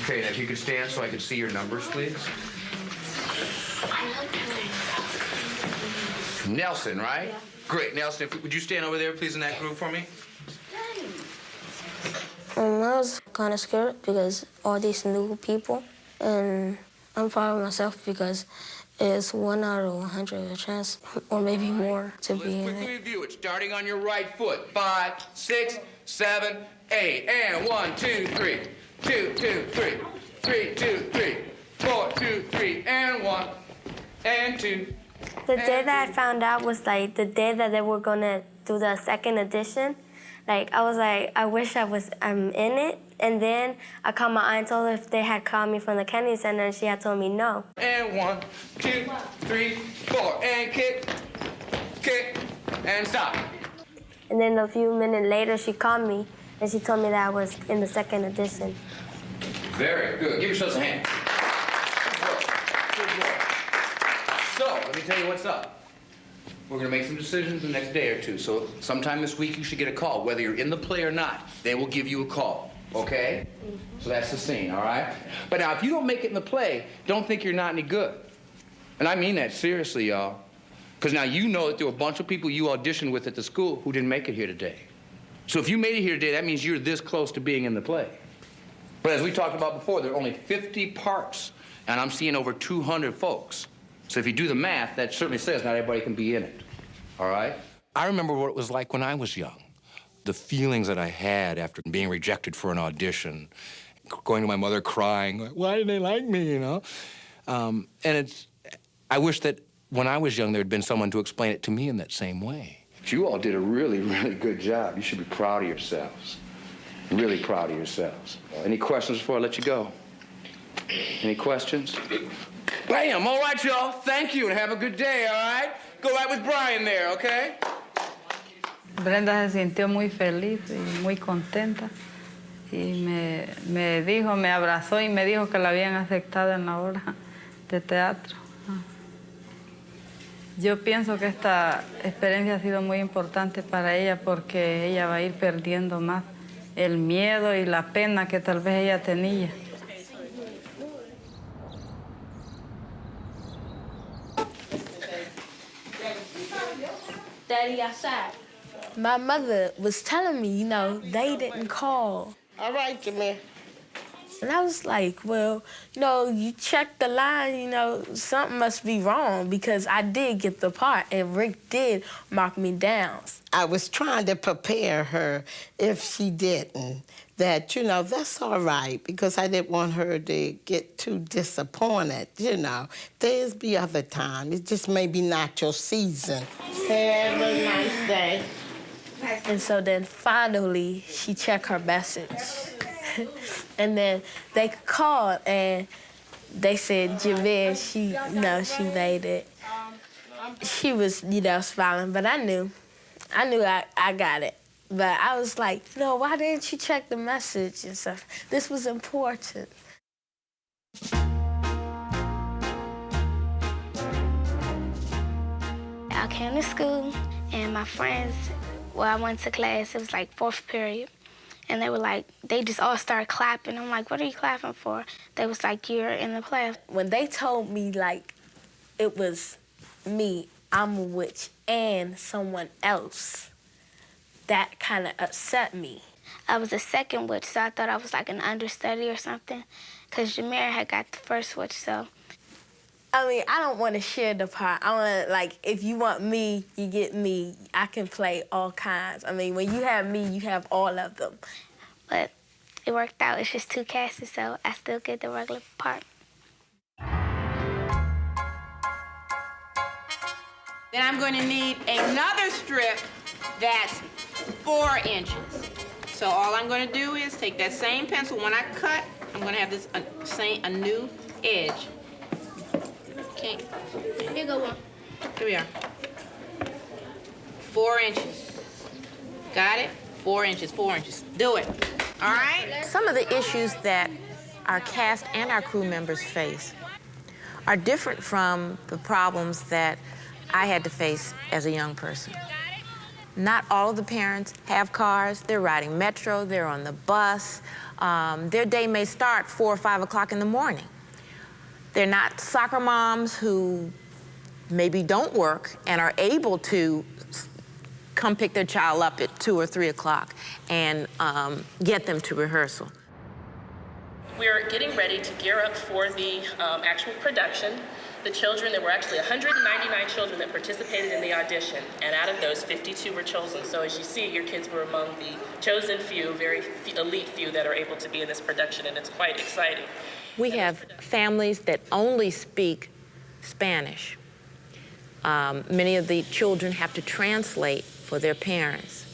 Okay, now if you could stand so I could see your numbers, please. Nelson, right? Yeah. Great. Nelson, would you stand over there, please, in that group for me? I was kind of scared because all these new people, and I'm proud of myself because it's 1 out of 100 a chance, or maybe more, to be in it. Let's quickly review it. Starting on your right foot. 5, 6, 7, 8. And 1, 2, 3. 2, 2, 3. 3, 2, 3. 4, 2, 3. And 1. And 2. The day that I found out was like the day that they were gonna do the second edition. Like, I was like, I wish I'm in it. And then I called my aunt and told her if they had called me from the Kennedy Center, and she had told me no. And 1, 2, 3, 4. And kick, kick, and stop. And then a few minutes later, she called me, and she told me that I was in the second edition. Very good. Give yourselves a hand. Good work. So, let me tell you what's up. We're going to make some decisions the next day or two. So sometime this week you should get a call. Whether you're in the play or not, they will give you a call, okay? So that's the scene, all right? But now, if you don't make it in the play, don't think you're not any good. And I mean that seriously, y'all. Because now you know that there were a bunch of people you auditioned with at the school who didn't make it here today. So if you made it here today, that means you're this close to being in the play. But as we talked about before, there are only 50 parts, and I'm seeing over 200 folks. So if you do the math, that certainly says not everybody can be in it, all right? I remember what it was like when I was young. The feelings that I had after being rejected for an audition, going to my mother crying, like, why didn't they like me, you know? I wish that when I was young, there had been someone to explain it to me in that same way. You all did a really, really good job. You should be proud of yourselves. Really proud of yourselves. Any questions before I let you go? Any questions? Bam! All right, y'all. Thank you, and have a good day, all right? Go right with Brian there, okay? Brenda se sintió muy feliz y muy contenta. Y me abrazó y me dijo que la habían aceptado en la obra de teatro. Yo pienso que esta experiencia ha sido muy importante para ella porque ella va a ir perdiendo más el miedo y la pena que tal vez ella tenía. Daddy outside. My mother was telling me, you know, they didn't call. All right, Jameer. And I was like, well, you know, you checked the line, you know, something must be wrong because I did get the part and Rick did mark me down. I was trying to prepare her if she didn't, that, you know, that's all right because I didn't want her to get too disappointed, you know. There's be other time. It's just maybe not your season. Have a nice day. And so then finally she checked her message. And then they called and they said, Jameer, she made it. She was, you know, smiling, but I knew I got it. But I was like, no, why didn't you check the message and stuff? This was important. I came to school and my friends, I went to class, it was like 4th period. And they were like, they just all started clapping. I'm like, what are you clapping for? They was like, you're in the play. When they told me, like, it was me, I'm a witch, and someone else, that kind of upset me. I was the second witch, so I thought I was like an understudy or something, because Jameer had got the first witch, so. I mean, I don't want to share the part. I want to, like, if you want me, you get me. I can play all kinds. I mean, when you have me, you have all of them. But it worked out. It's just 2 casts, so I still get the regular part. Then I'm going to need another strip that's 4 inches. So all I'm going to do is take that same pencil. When I cut, I'm going to have this a new edge. Okay. Here you go, one. Here we are. 4 inches. Got it? 4 inches, 4 inches. Do it. All right? Some of the issues that our cast and our crew members face are different from the problems that I had to face as a young person. Not all of the parents have cars. They're riding metro, they're on the bus. Their day may start 4 or 5 o'clock in the morning. They're not soccer moms who maybe don't work and are able to come pick their child up at 2 or 3 o'clock and get them to rehearsal. We're getting ready to gear up for the actual production. The children, there were actually 199 children that participated in the audition, and out of those, 52 were chosen. So as you see, your kids were among the chosen few, very elite few that are able to be in this production, and it's quite exciting. We have families that only speak Spanish. Many of the children have to translate for their parents.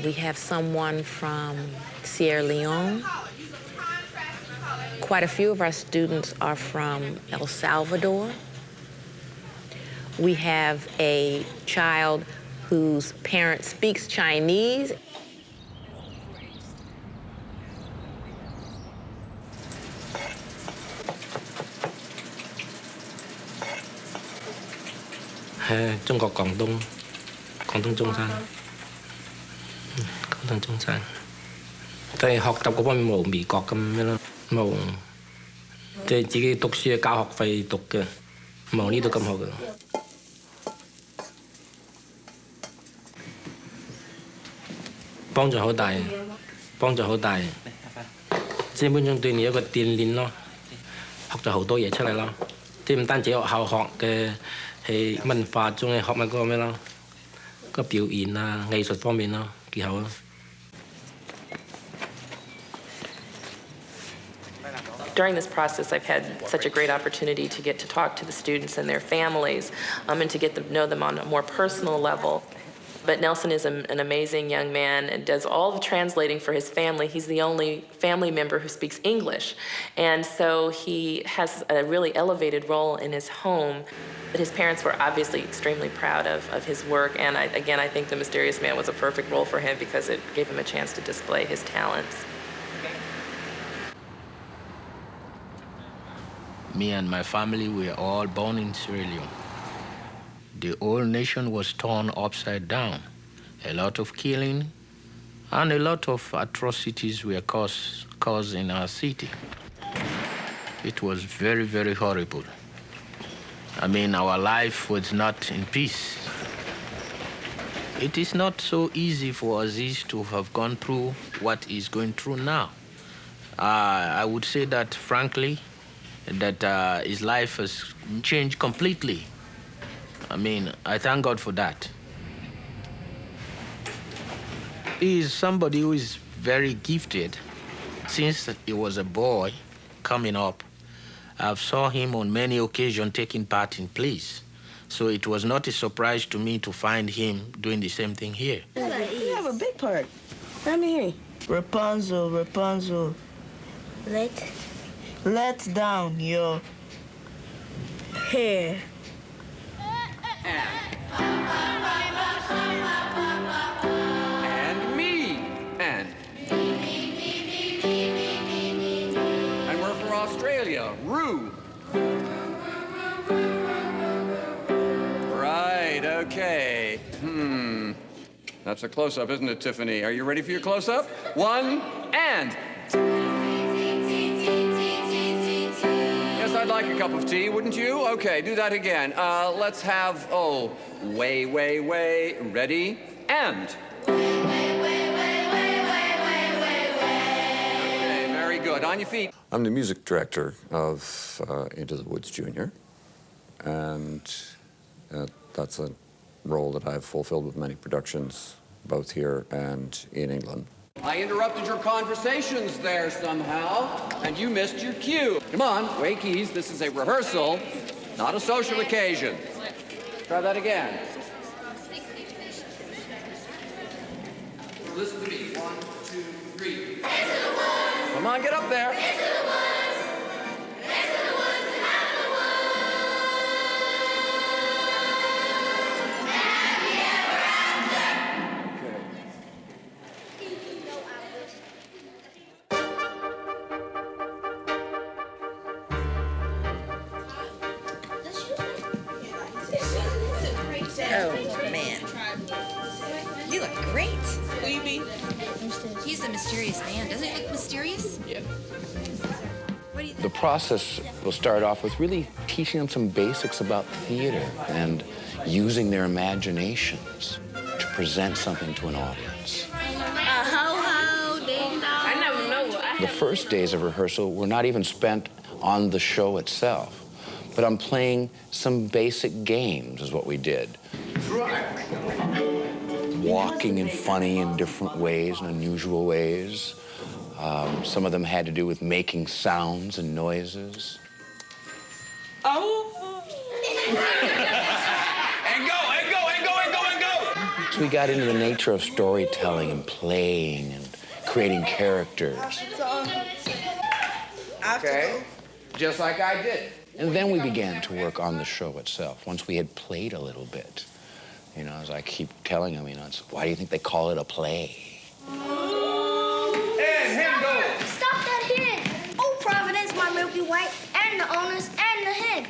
We have someone from Sierra Leone. Quite a few of our students are from El Salvador. We have a child whose parent speaks Chinese. Trung Quốc Quảng Đông中山 廣東中山 但係學習嗰方面冇美國咁樣咯，冇即係自己讀書交學費讀嘅，冇呢度咁好嘅。幫助好大，幫助好大，基本上對你一個鍛鍊咯，學咗好多嘢出嚟咯，即係唔單止學校學嘅。係文化中嘅學乜嗰個咩咯，個表演啊、藝術方面咯，幾好咯。During this process, I've had such a great opportunity to get to talk to the students and their families and to get to know them on a more personal level. But Nelson is an amazing young man and does all the translating for his family. He's the only family member who speaks English. And so he has a really elevated role in his home. But his parents were obviously extremely proud of his work. And I think The Mysterious Man was a perfect role for him because it gave him a chance to display his talents. Me and my family were all born in Sierra Leone. The whole nation was torn upside down. A lot of killing and a lot of atrocities were caused in our city. It was very, very horrible. I mean, our life was not in peace. It is not so easy for Aziz to have gone through what he's going through now. I would say that, frankly, that his life has changed completely. I mean, I thank God for that. He is somebody who is very gifted. Since he was a boy coming up, I've saw him on many occasions taking part in plays. So it was not a surprise to me to find him doing the same thing here. You have a big part. Let me hear. Rapunzel, Rapunzel. Let down your hair. And me. And we're from Australia. Roo. Right, okay. That's a close-up, isn't it, Tiffany? Are you ready for your close-up? 1, and. Yes, I'd like a cup of tea, wouldn't you? Okay, do that again. Let's have, way, way, way. Ready? And. Okay, very good. On your feet. I'm the music director of Into the Woods Junior, and that's a role that I've fulfilled with many productions, both here and in England. I interrupted your conversations there somehow, and you missed your cue. Come on, Wakeys, this is a rehearsal, not a social occasion. Try that again. Listen to me. 1, 2, 3. Come on, get up there. Oh, man. He's a mysterious man. Doesn't he look mysterious? Yeah. What do you The think? process will start off with really teaching them some basics about theater and using their imaginations to present something to an audience. Ho-ho, ding dong. I never know. The first days of rehearsal were not even spent on the show itself, but on playing some basic games is what we did. Walking in funny and different ways and unusual ways. Some of them had to do with making sounds and noises. Oh. And go, and go, and go, and go, and go! So we got into the nature of storytelling and playing and creating characters. Okay, just like I did. And then we began to work on the show itself, once we had played a little bit. You know, as I keep telling them, you know, it's, why do you think they call it a play? Stop that hen! Oh, Providence, my Milky White, and the owners, and the hen.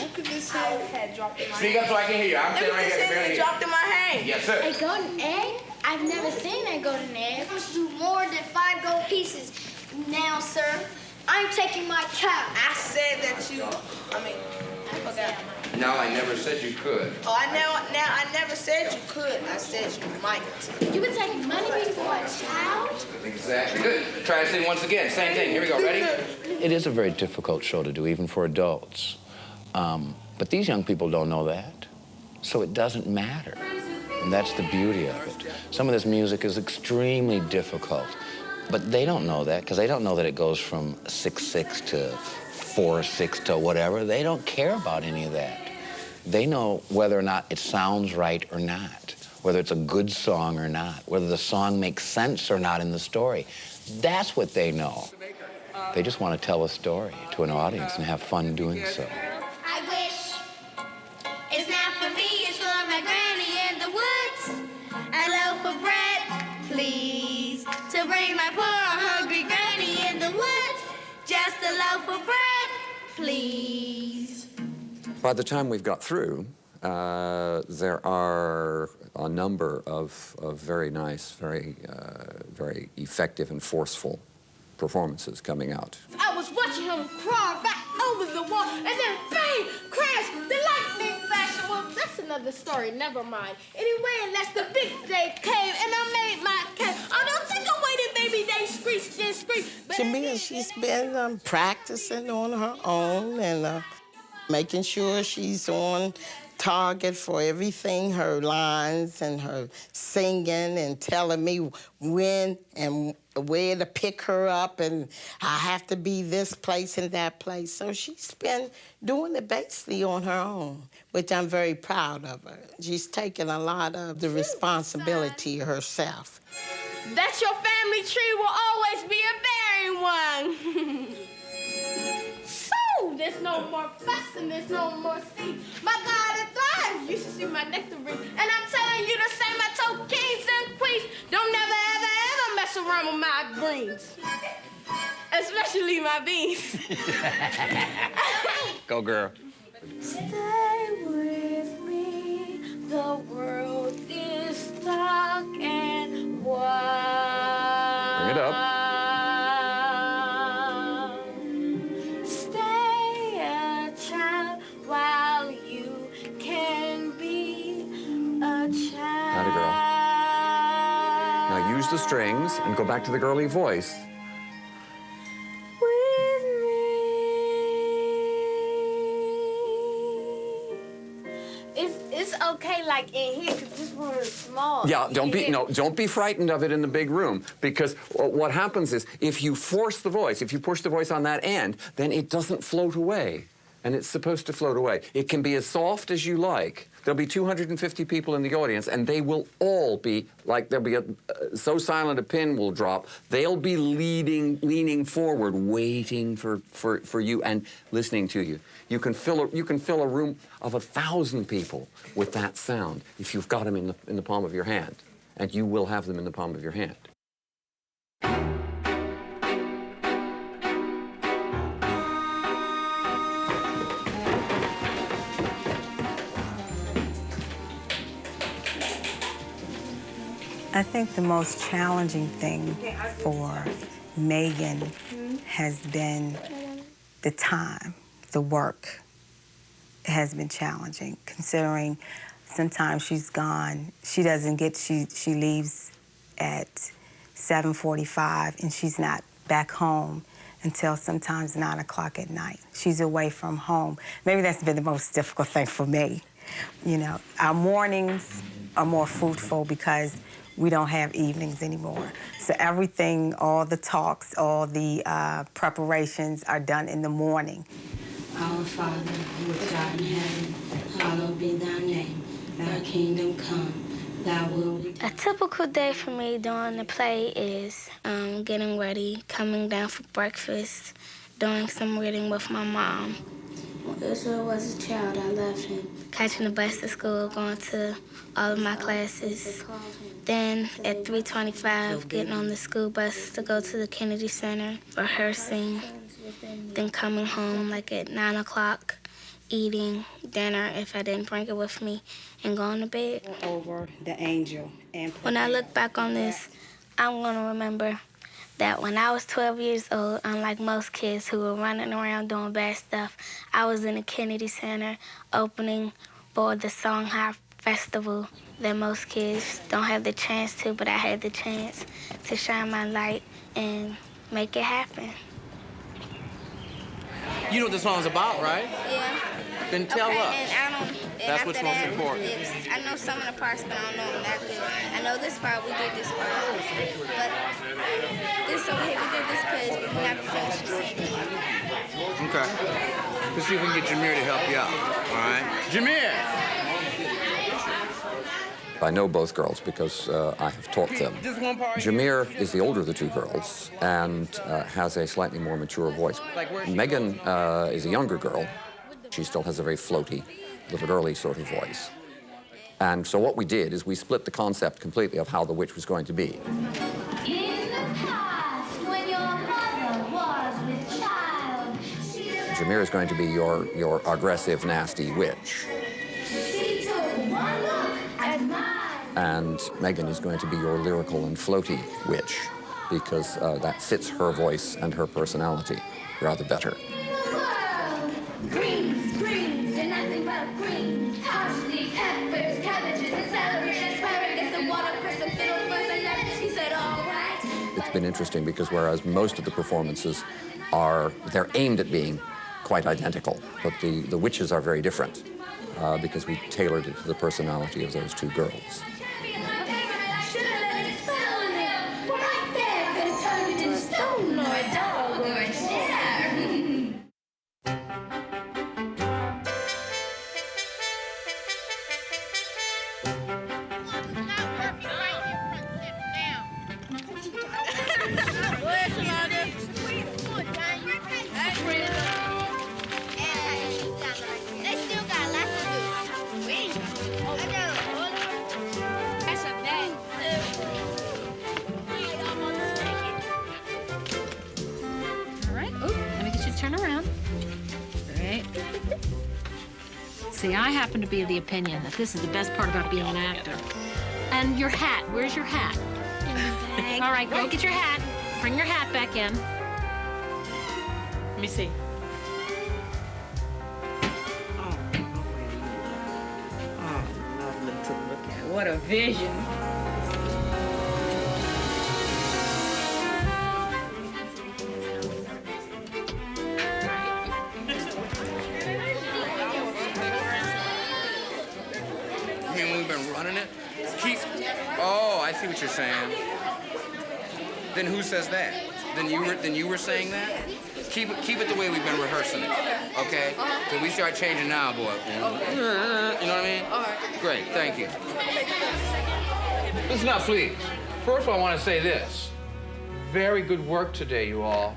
Look at this head dropped in my Speak up so I can hear you. I'm Look sitting at right this here. head barely that hear. dropped in my hand. Yes, sir. A golden egg? I've never seen a golden egg. Let's do more than 5 gold pieces. Now, sir, I'm taking my cow. I said that you, I forgot. No, I never said you could. Oh, I never said you could. I said you might. You've been taking money before a child? Exactly. Good. Try to sing once again. Same thing. Here we go. Ready? It is a very difficult show to do, even for adults. But these young people don't know that, so it doesn't matter. And that's the beauty of it. Some of this music is extremely difficult, but they don't know that, because they don't know that it goes from 6/6 to 4/6 to whatever. They don't care about any of that. They know whether or not it sounds right or not, whether it's a good song or not, whether the song makes sense or not in the story. That's what they know. They just want to tell a story to an audience and have fun doing so. I wish it's not for me, it's for my granny in the woods. A loaf of bread, please, to bring my poor hungry granny in the woods. Just a loaf of bread, please. By the time we've got through, there are a number of very nice, very effective and forceful performances coming out. I was watching him crawl back over the wall, and then bang, crash, the lightning flash. Well, that's another story, never mind. Anyway, and that's the big day came, and I made my cake. Oh, don't take away the baby, they screech and screech. To me, she's been practicing on her own and making sure she's on target for everything, her lines and her singing and telling me when and where to pick her up and I have to be this place and that place. So she's been doing it basically on her own, which I'm very proud of her. She's taken a lot of the responsibility herself. That your family tree will always be a bearing one. So, there's no more fuss and there's no more steam. My God, it thrives. You should see my nectarine. And I'm telling you to say my toe kings and queens. Don't never, ever, ever mess around with my greens. Especially my beans. Go, girl. Stay with me. The world is dark and wild. Bring it up. Stay a child while you can be a child. Atta girl. Now use the strings and go back to the girly voice. With me. It's okay, like in here, 'cause this room is small. Yeah, don't be frightened of it in the big room, because what happens is if you force the voice, if you push the voice on that end, then it doesn't float away, and it's supposed to float away. It can be as soft as you like. There'll be 250 people in the audience, and they will all be like, there'll be so silent a pin will drop. They'll be leaning forward, waiting for you and listening to you. You can fill a room of 1,000 people with that sound if you've got them in the palm of your hand, and you will have them in the palm of your hand. I think the most challenging thing for Megan has been the time, the work has been challenging, considering sometimes she's gone, she leaves at 7:45 and she's not back home until sometimes 9 o'clock at night. She's away from home. Maybe that's been the most difficult thing for me. You know, our mornings are more fruitful because we don't have evenings anymore. So everything, all the talks, all the preparations are done in the morning. Our Father, which art in heaven, hallowed be thy name. Thy kingdom come, thy will be done. A typical day for me during the play is getting ready, coming down for breakfast, doing some reading with my mom. When Israel was a child, I loved him. Catching the bus to school, going to all of my classes. Then at 3:25, getting on the school bus to go to the Kennedy Center, rehearsing. Then coming home like at 9 o'clock, eating dinner if I didn't bring it with me, and going to bed. Over the angel. And when I look back on this, I'm gonna remember that when I was 12 years old, unlike most kids who were running around doing bad stuff, I was in the Kennedy Center opening for the Songhai Festival that most kids don't have the chance to, but I had the chance to shine my light and make it happen. You know what the song's about, right? Yeah. Then tell us. That's what's most important. I know some of the parts, but I don't know them that good. I know this part, we did this part. But this over here, we did this because we never finished singing. Okay. Let's see if we can get Jameer to help you out, all right? Jameer! I know both girls because I have taught them. Jameer is the older of the two girls and has a slightly more mature voice. Megan is a younger girl. She still has a very floaty, little girly sort of voice. And so what we did is we split the concept completely of how the witch was going to be. In the past, when your mother was with child, Jameer is going to be your aggressive, nasty witch. she took one look at mine. And Megan is going to be your lyrical and floaty witch because that fits her voice and her personality rather better. Greens, greens, and nothing but greens. Parsley, peppers, cabbages, and celery, and asparagus, and watercress, and fiddle fuzz, and that. She said, all right. It's been interesting because whereas most of the performances they're aimed at being quite identical, but the witches are very different because we tailored it to the personality of those two girls. Turn around. Great. See, I happen to be of the opinion that this is the best part about being an actor. And your hat. Where's your hat? All right, go get your hat. Bring your hat back in. Let me see. Oh, lovely to look at. What a vision. Running it? Oh, I see what you're saying. Then who says that? Then you were saying that? Keep it the way we've been rehearsing it, okay? Because we start changing now, boy. You know what I mean? Great, thank you. Listen up, please. First of all, I want to say this. Very good work today, you all.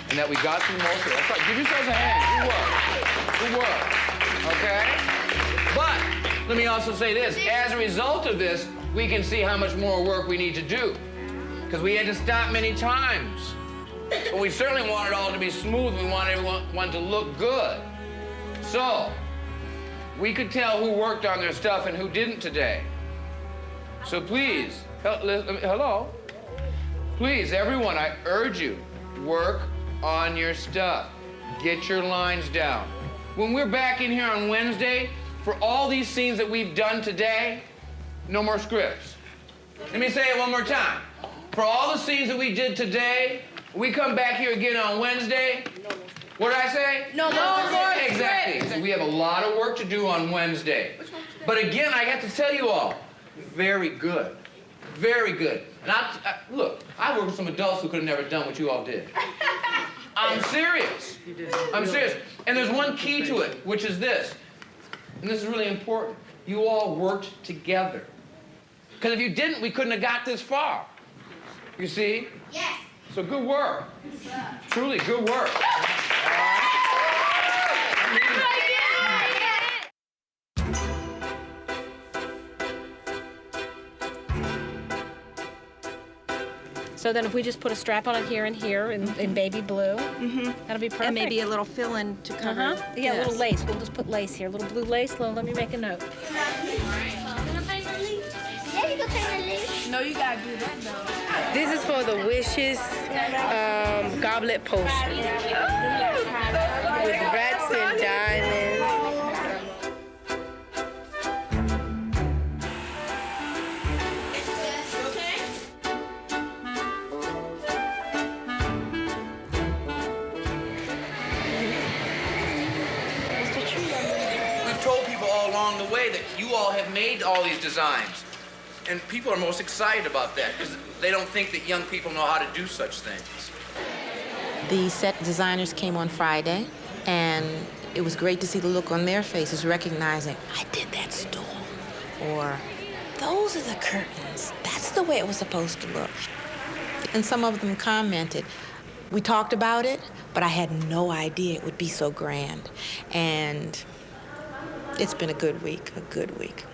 And that we got through most of it. That's right. Give yourselves a hand. Good work. Okay? But let me also say this. As a result of this, we can see how much more work we need to do. Because we had to stop many times. But we certainly want it all to be smooth. We want everyone to look good. So, we could tell who worked on their stuff and who didn't today. So please, Hello? Please, everyone, I urge you, work on your stuff. Get your lines down. When we're back in here on Wednesday, for all these scenes that we've done today, no more scripts. Let me say it one more time. For all the scenes that we did today, we come back here again on Wednesday. What did I say? No more Exactly. We have a lot of work to do on Wednesday. But again, I have to tell you all, very good. Very good. And look, I work with some adults who could have never done what you all did. I'm serious. I'm serious. And there's one key to it, which is this. And this is really important. You all worked together. Because if you didn't, we couldn't have got this far. You see? Yes. So good work. Truly good work. So then if we just put a strap on it here and here in baby blue, that'll be perfect. And maybe a little fill-in to cover. Yeah, a little this. lace. We'll just put lace here. A little blue lace. Well, let me make a note. No, you gotta do that though. This is for the wishes goblet potion with rats and diamonds. We've told people all along the way that you all have made all these designs. And people are most excited about that because they don't think that young people know how to do such things. The set designers came on Friday, and it was great to see the look on their faces, recognizing, I did that stall. Or, those are the curtains. That's the way it was supposed to look. And some of them commented, we talked about it, but I had no idea it would be so grand. And it's been a good week, a good week.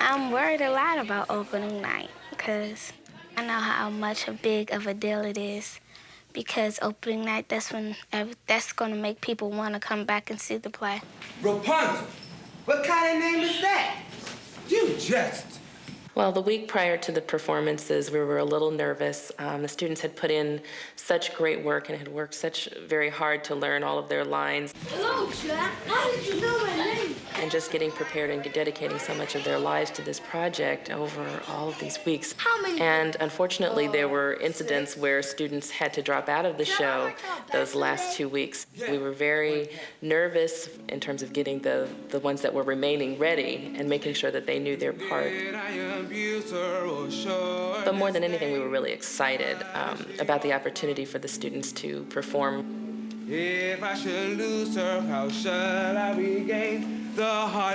I'm worried a lot about opening night because I know how much big of a deal it is. Because opening night, that's when that's going to make people want to come back and see the play. Rapunzel, what kind of name is that? You just. Well, the week prior to the performances, we were a little nervous. The students had put in such great work and had worked such very hard to learn all of their lines. Hello, Jack. How did you know my name? And just getting prepared and dedicating so much of their lives to this project over all of these weeks. How many? And unfortunately, there were incidents where students had to drop out of the show those last 2 weeks. We were very nervous in terms of getting the ones that were remaining ready and making sure that they knew their part. But more than anything, we were really excited about the opportunity for the students to perform. If I should lose her, how shall I regain the heart?